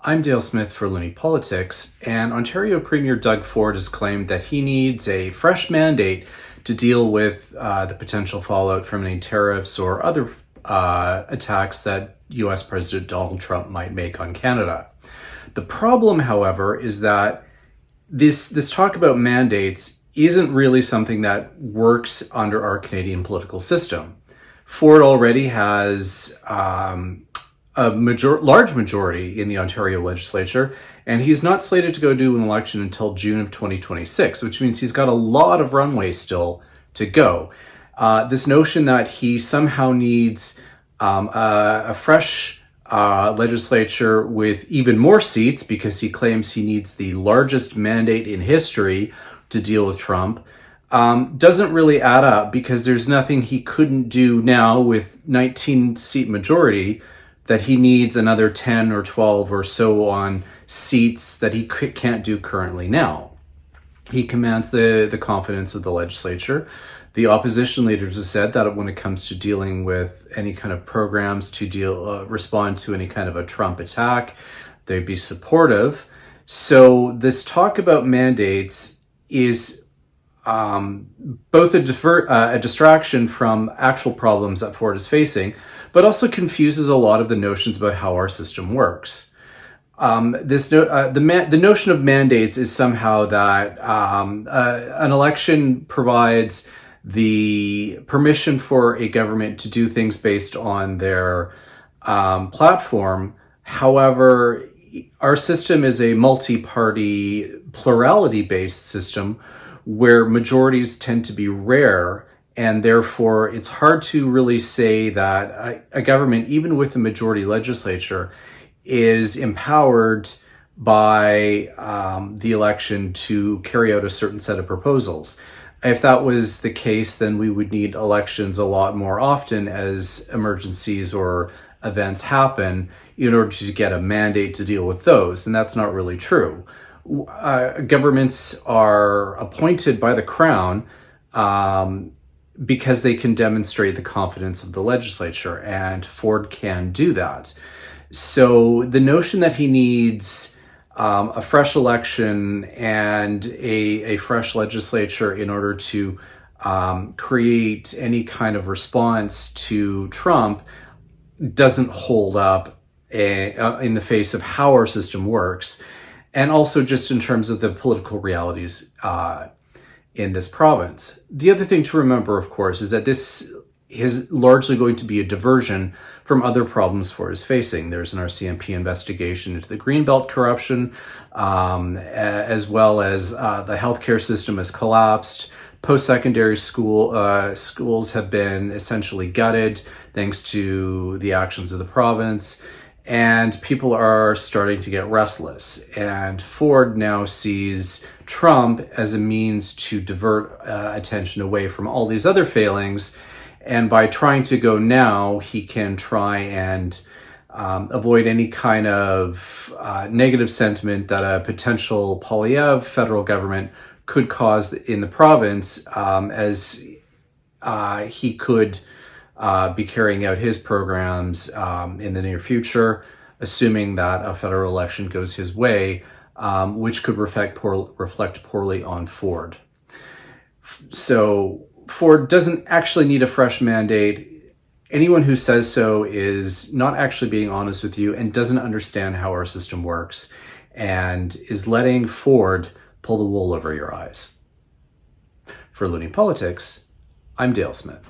I'm Dale Smith for Looney Politics, and Ontario Premier Doug Ford has claimed that he needs a fresh mandate to deal with the potential fallout from any tariffs or other attacks that US President Donald Trump might make on Canada. The problem, however, is that this talk about mandates isn't really something that works under our Canadian political system. Ford already has a large majority in the Ontario legislature, and he's not slated to go do an election until June of 2026, which means he's got a lot of runway still to go. This notion that he somehow needs a fresh legislature with even more seats because he claims he needs the largest mandate in history to deal with Trump doesn't really add up, because there's nothing he couldn't do now with 19 seat majority that he needs another 10 or 12 or so on seats that he can't do currently now. He commands the confidence of the legislature. The opposition leaders have said that when it comes to dealing with any kind of programs to respond to any kind of a Trump attack, they'd be supportive. So this talk about mandates is both a distraction from actual problems that Ford is facing, but also confuses a lot of the notions about how our system works. The notion of mandates is somehow that an election provides the permission for a government to do things based on their platform. However, our system is a multi-party, plurality-based system where majorities tend to be rare, and therefore it's hard to really say that a government, even with a majority legislature, is empowered by the election to carry out a certain set of proposals. If that was the case, then we would need elections a lot more often as emergencies or events happen in order to get a mandate to deal with those, and that's not really true. Governments are appointed by the Crown because they can demonstrate the confidence of the legislature, and Ford can do that. So the notion that he needs a fresh election and a fresh legislature in order to create any kind of response to Trump doesn't hold up in the face of how our system works, and also just in terms of the political realities in this province. The other thing to remember, of course, is that this is largely going to be a diversion from other problems Ford is facing. There's an RCMP investigation into the Greenbelt corruption, as well as the healthcare system has collapsed. Post-secondary schools have been essentially gutted thanks to the actions of the province, and people are starting to get restless. And Ford now sees Trump as a means to divert attention away from all these other failings. And by trying to go now, he can try and avoid any kind of negative sentiment that a potential Poilievre federal government could cause in the province, as he could be carrying out his programs in the near future, assuming that a federal election goes his way, which could reflect poorly on Ford. So Ford doesn't actually need a fresh mandate. Anyone who says so is not actually being honest with you and doesn't understand how our system works, and is letting Ford pull the wool over your eyes. For Looney Politics, I'm Dale Smith.